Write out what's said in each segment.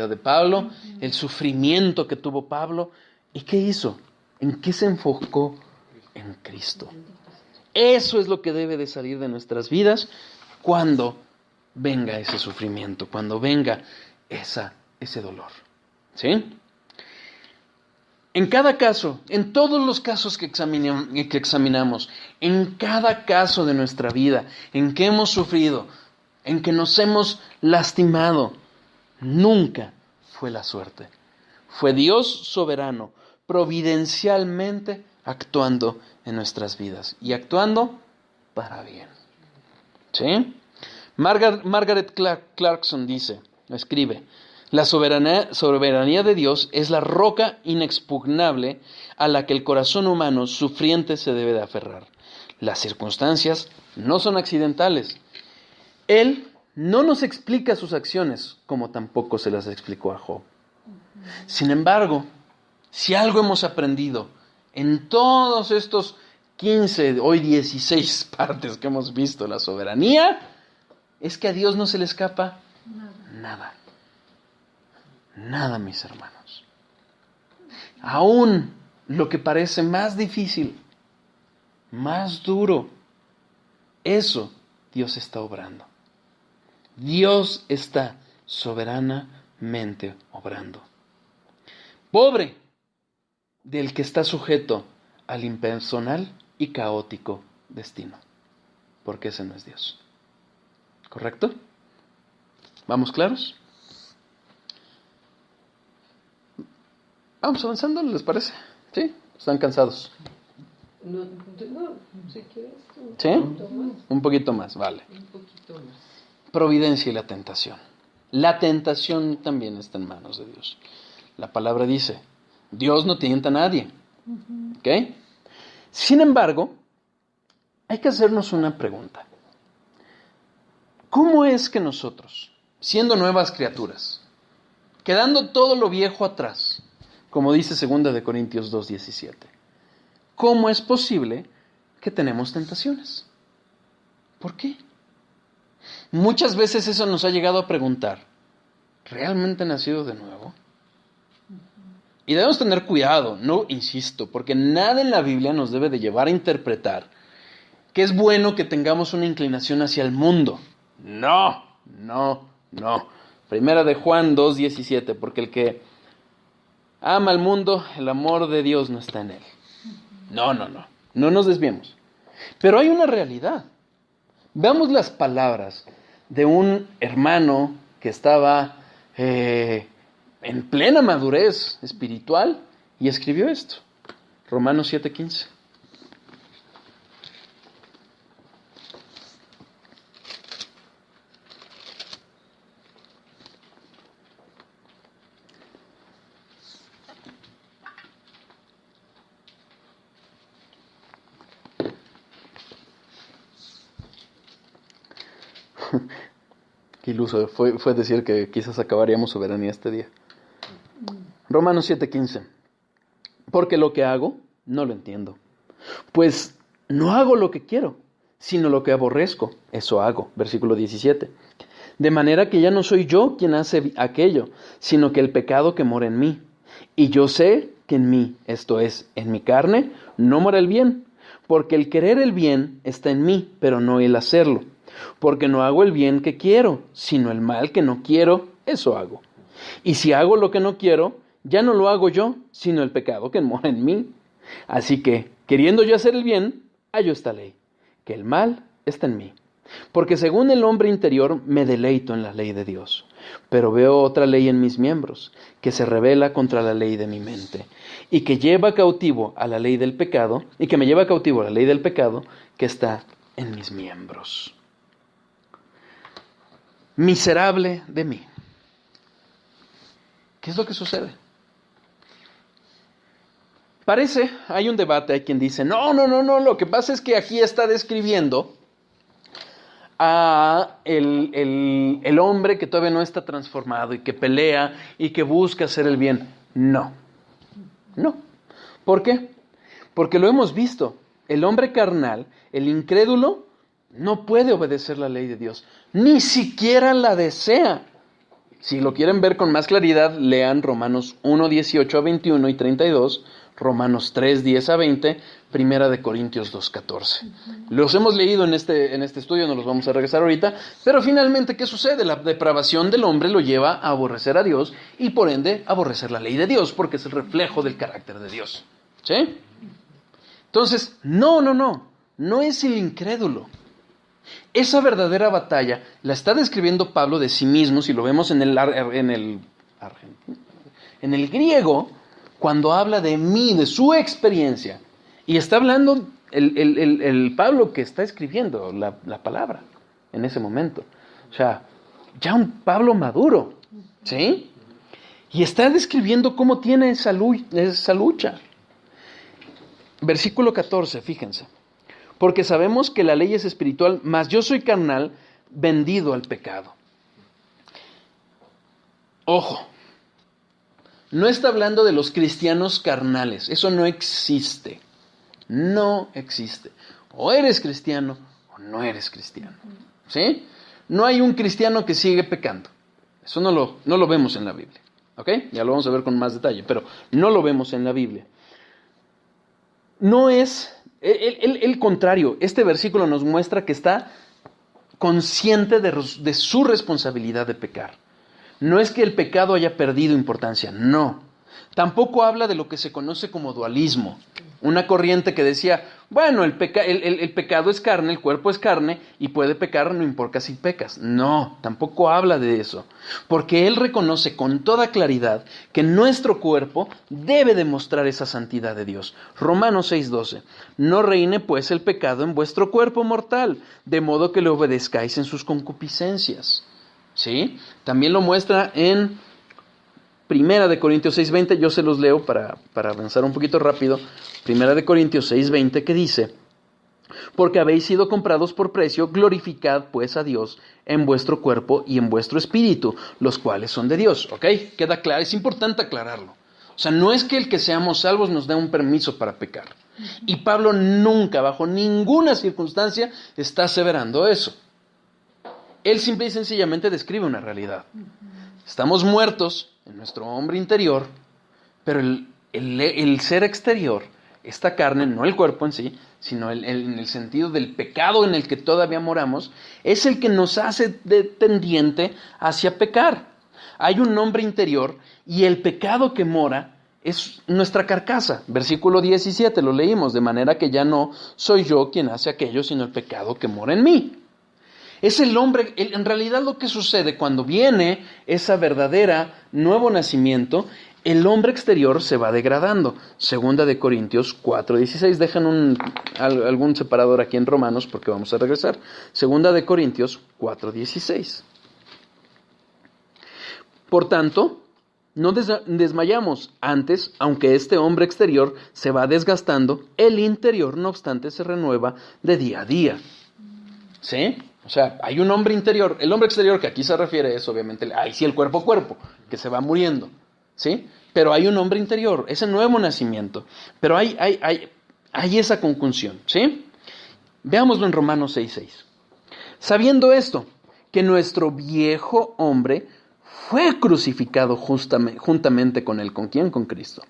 vida de Pablo, el sufrimiento que tuvo Pablo. ¿Y qué hizo? ¿En qué se enfocó? En Cristo. Eso es lo que debe de salir de nuestras vidas cuando venga ese sufrimiento, cuando venga ese dolor. ¿Sí? En cada caso, en todos los casos que examinamos, en cada caso de nuestra vida, en que hemos sufrido, en que nos hemos lastimado, nunca fue la suerte. Fue Dios soberano, providencialmente actuando en nuestras vidas y actuando para bien. ¿Sí? Margaret Clarkson escribe: la soberanía de Dios es la roca inexpugnable a la que el corazón humano sufriente se debe de aferrar. Las circunstancias no son accidentales. Él no nos explica sus acciones, como tampoco se las explicó a Job. Sin embargo, si algo hemos aprendido en todos estos 15, hoy 16 partes que hemos visto la soberanía, es que a Dios no se le escapa nada. Nada, mis hermanos. Aún lo que parece más difícil, más duro, eso Dios está obrando. Dios está soberanamente obrando. Pobre del que está sujeto al impersonal y caótico destino, porque ese no es Dios. ¿Correcto? ¿Vamos claros? Vamos avanzando, ¿les parece? ¿Sí? ¿Están cansados? No, si quieres. ¿Sí? Un poquito más, vale. Un poquito más. Providencia y la tentación. La tentación también está en manos de Dios. La palabra dice: Dios no tienta a nadie. ¿Ok? Sin embargo, hay que hacernos una pregunta. ¿Cómo es que nosotros, siendo nuevas criaturas, quedando todo lo viejo atrás, como dice 2 de Corintios 2:17, cómo es posible que tenemos tentaciones? ¿Por qué? Muchas veces eso nos ha llegado a preguntar: ¿realmente he nacido de nuevo? Y debemos tener cuidado, no insisto, porque nada en la Biblia nos debe de llevar a interpretar que es bueno que tengamos una inclinación hacia el mundo. No. Primera de Juan 2:17, porque el que ama al mundo, el amor de Dios no está en él. No nos desviemos. Pero hay una realidad. Veamos las palabras de un hermano que estaba en plena madurez espiritual y escribió esto. Romanos 7:15. Qué iluso fue decir que quizás acabaríamos soberanía este día. Romanos 7:15. Porque lo que hago, no lo entiendo. Pues no hago lo que quiero, sino lo que aborrezco, eso hago. Versículo 17. De manera que ya no soy yo quien hace aquello, sino que el pecado que mora en mí. Y yo sé que en mí, esto es, en mi carne, no mora el bien. Porque el querer el bien está en mí, pero no el hacerlo. Porque no hago el bien que quiero, sino el mal que no quiero, eso hago. Y si hago lo que no quiero, ya no lo hago yo, sino el pecado que mora en mí. Así que, queriendo yo hacer el bien, hallo esta ley, que el mal está en mí. Porque según el hombre interior me deleito en la ley de Dios. Pero veo otra ley en mis miembros, que se rebela contra la ley de mi mente, y que lleva cautivo a la ley del pecado, y que me lleva cautivo a la ley del pecado que está en mis miembros. Miserable de mí. ¿Qué es lo que sucede? Hay un debate, hay quien dice, no, lo que pasa es que aquí está describiendo a el hombre que todavía no está transformado y que pelea y que busca hacer el bien. No. ¿Por qué? Porque lo hemos visto. El hombre carnal, el incrédulo, no puede obedecer la ley de Dios. Ni siquiera la desea. Si lo quieren ver con más claridad, lean Romanos 1, 18 a 21 y 32, Romanos 3, 10 a 20, Primera de Corintios 2, 14. Los hemos leído en este estudio, no los vamos a regresar ahorita, pero finalmente, ¿qué sucede? La depravación del hombre lo lleva a aborrecer a Dios y por ende a aborrecer la ley de Dios, porque es el reflejo del carácter de Dios. ¿Sí? Entonces, no es el incrédulo. Esa verdadera batalla la está describiendo Pablo de sí mismo, si lo vemos en el griego, cuando habla de mí, de su experiencia. Y está hablando el Pablo que está escribiendo la palabra en ese momento. O sea, ya un Pablo maduro, ¿sí? Y está describiendo cómo tiene esa lucha. Versículo 14, fíjense. Porque sabemos que la ley es espiritual, mas yo soy carnal, vendido al pecado. Ojo, no está hablando de los cristianos carnales, eso no existe. No existe. O eres cristiano o no eres cristiano. ¿Sí? No hay un cristiano que sigue pecando. Eso no lo vemos en la Biblia. ¿Ok? Ya lo vamos a ver con más detalle, pero no lo vemos en la Biblia. No es... El contrario, este versículo nos muestra que está consciente de su responsabilidad de pecar. No es que el pecado haya perdido importancia, no. Tampoco habla de lo que se conoce como dualismo. Una corriente que decía, bueno, el pecado es carne, el cuerpo es carne, y puede pecar, no importa si pecas. No, tampoco habla de eso. Porque él reconoce con toda claridad que nuestro cuerpo debe demostrar esa santidad de Dios. Romanos 6:12. No reine pues el pecado en vuestro cuerpo mortal, de modo que le obedezcáis en sus concupiscencias. ¿Sí? También lo muestra en Primera de Corintios 6:20, yo se los leo para avanzar un poquito rápido. Primera de Corintios 6:20, que dice, porque habéis sido comprados por precio, glorificad pues a Dios en vuestro cuerpo y en vuestro espíritu, los cuales son de Dios. ¿Ok? Queda claro, es importante aclararlo. O sea, no es que el que seamos salvos nos dé un permiso para pecar. Y Pablo nunca, bajo ninguna circunstancia, está aseverando eso. Él simple y sencillamente describe una realidad. Estamos muertos en nuestro hombre interior, pero el ser exterior, esta carne, no el cuerpo en sí, sino en el sentido del pecado en el que todavía moramos, es el que nos hace tendiente hacia pecar. Hay un hombre interior y el pecado que mora es nuestra carcasa. Versículo 17, lo leímos, de manera que ya no soy yo quien hace aquello, sino el pecado que mora en mí. Es el hombre, en realidad lo que sucede cuando viene esa verdadera nuevo nacimiento, el hombre exterior se va degradando. Segunda de Corintios 4:16, dejan algún separador aquí en Romanos porque vamos a regresar. Segunda de Corintios 4:16. Por tanto, no desmayamos. Antes, aunque este hombre exterior se va desgastando, el interior no obstante se renueva de día a día. ¿Sí? O sea, hay un hombre interior. El hombre exterior que aquí se refiere es obviamente, ahí sí el cuerpo, que se va muriendo. ¿Sí? Pero hay un hombre interior, ese nuevo nacimiento. Pero hay esa conjunción. ¿Sí? Veámoslo en Romanos 6:6. Sabiendo esto, que nuestro viejo hombre fue crucificado juntamente con él. ¿Con quién? Con Cristo.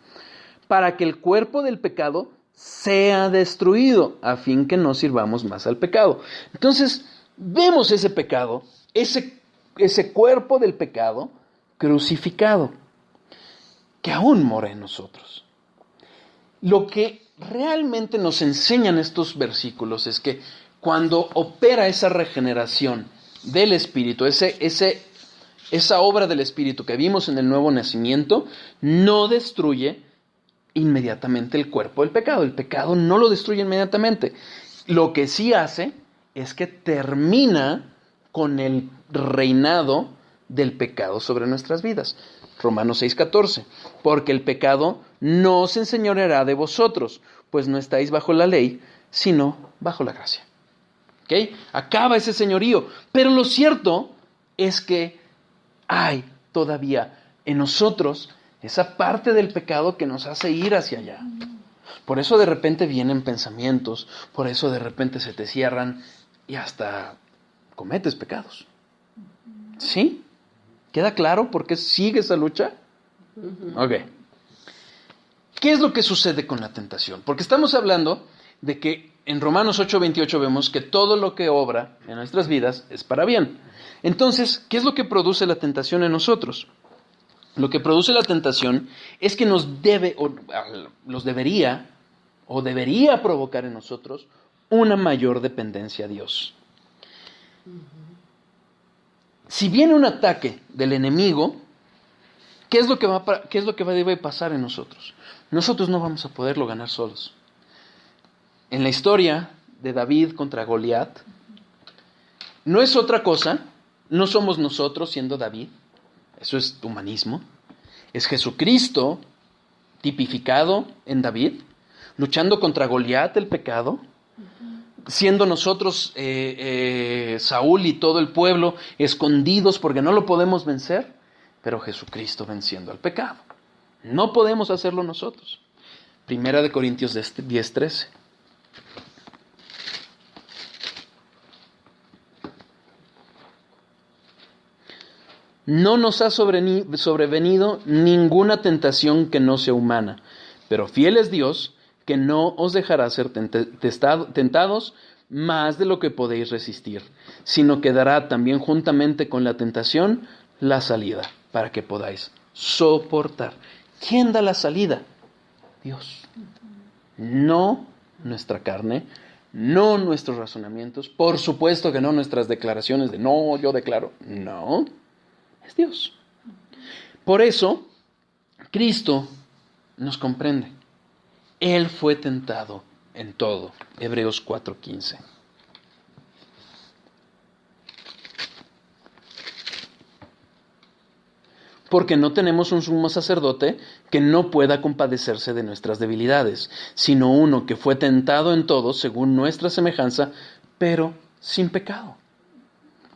Para que el cuerpo del pecado sea destruido, a fin que no sirvamos más al pecado. Entonces, vemos ese pecado, ese cuerpo del pecado crucificado, que aún mora en nosotros. Lo que realmente nos enseñan estos versículos es que cuando opera esa regeneración del Espíritu, esa obra del Espíritu que vimos en el nuevo nacimiento, no destruye inmediatamente el cuerpo del pecado. El pecado no lo destruye inmediatamente. Lo que sí hace es que termina con el reinado del pecado sobre nuestras vidas. Romanos 6:14. Porque el pecado no se enseñoreará de vosotros, pues no estáis bajo la ley, sino bajo la gracia. ¿Ok? Acaba ese señorío. Pero lo cierto es que hay todavía en nosotros esa parte del pecado que nos hace ir hacia allá. Por eso de repente vienen pensamientos, por eso de repente se te cierran y hasta cometes pecados. ¿Sí? ¿Queda claro por qué sigue esa lucha? Ok. ¿Qué es lo que sucede con la tentación? Porque estamos hablando de que en Romanos 8:28 vemos que todo lo que obra en nuestras vidas es para bien. Entonces, ¿qué es lo que produce la tentación en nosotros? Lo que produce la tentación es que nos debería provocar en nosotros una mayor dependencia a Dios. Si viene un ataque del enemigo, ¿qué es lo que debe pasar en nosotros? Nosotros no vamos a poderlo ganar solos. En la historia de David contra Goliat, no es otra cosa, no somos nosotros siendo David, eso es humanismo, es Jesucristo tipificado en David, luchando contra Goliat, el pecado, siendo nosotros Saúl y todo el pueblo escondidos porque no lo podemos vencer, pero Jesucristo venciendo al pecado. No podemos hacerlo nosotros. Primera de Corintios 10:13. No nos ha sobrevenido ninguna tentación que no sea humana, pero fiel es Dios, que no os dejará ser tentados más de lo que podéis resistir, sino que dará también juntamente con la tentación la salida, para que podáis soportar. ¿Quién da la salida? Dios. No nuestra carne, no nuestros razonamientos, por supuesto que no nuestras declaraciones de no, yo declaro, no, es Dios. Por eso, Cristo nos comprende. Él fue tentado en todo. Hebreos 4:15. Porque no tenemos un sumo sacerdote que no pueda compadecerse de nuestras debilidades, sino uno que fue tentado en todo según nuestra semejanza, pero sin pecado.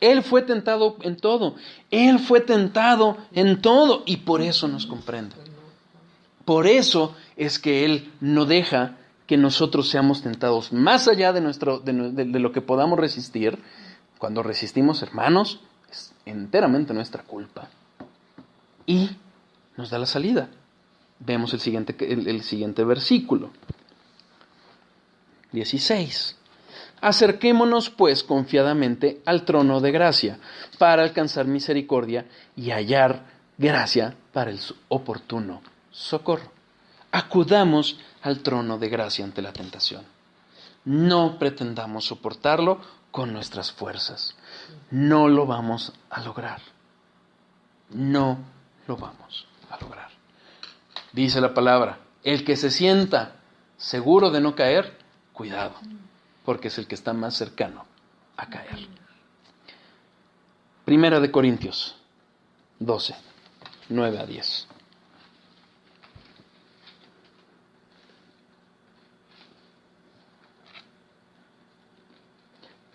Él fue tentado en todo. Él fue tentado en todo y por eso nos comprende. Por eso es que Él no deja que nosotros seamos tentados más allá de lo que podamos resistir. Cuando resistimos, hermanos, es enteramente nuestra culpa. Y nos da la salida. Vemos el siguiente versículo. 16. Acerquémonos pues confiadamente al trono de gracia para alcanzar misericordia y hallar gracia para el oportuno socorro. Acudamos al trono de gracia ante la tentación. No pretendamos soportarlo con nuestras fuerzas. No lo vamos a lograr. No lo vamos a lograr. Dice la palabra, el que se sienta seguro de no caer, cuidado, porque es el que está más cercano a caer. Primera de Corintios 12, 9-10.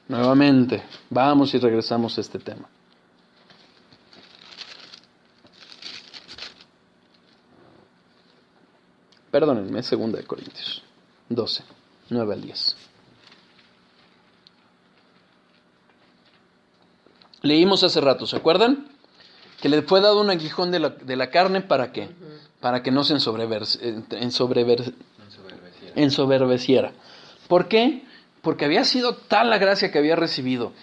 Nuevamente, vamos y regresamos a este tema. Perdónenme, 2 de Corintios 12, 9-10. Leímos hace rato, ¿se acuerdan? Que le fue dado un aguijón de la carne, ¿para qué? Para que no se ensoberbeciera. ¿Por qué? Porque había sido tal la gracia que había recibido,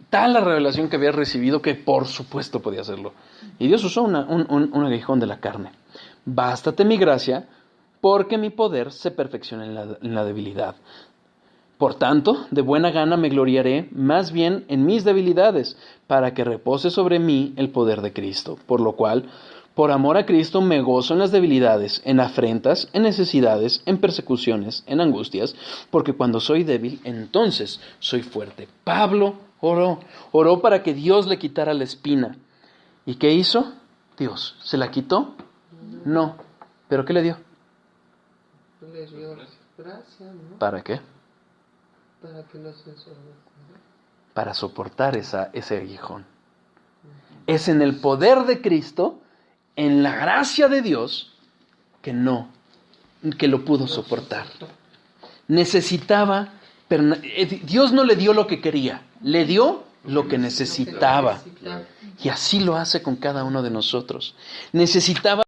tal la revelación que había recibido, que por supuesto podía hacerlo. Y Dios usó un aguijón de la carne. Bástate mi gracia, porque mi poder se perfecciona en la debilidad. Por tanto, de buena gana me gloriaré más bien en mis debilidades, para que repose sobre mí el poder de Cristo. Por lo cual, por amor a Cristo me gozo en las debilidades, en afrentas, en necesidades, en persecuciones, en angustias, porque cuando soy débil, entonces soy fuerte. Pablo oró para que Dios le quitara la espina. ¿Y qué hizo? Dios, ¿se la quitó? No. ¿Pero qué le dio? Le dio gracia, ¿no? ¿Para qué? Para que no se ensoberbezca. Para soportar ese aguijón. Es en el poder de Cristo, en la gracia de Dios, que lo pudo soportar. Necesitaba, Dios no le dio lo que quería, le dio lo que necesitaba. Y así lo hace con cada uno de nosotros. Necesitaba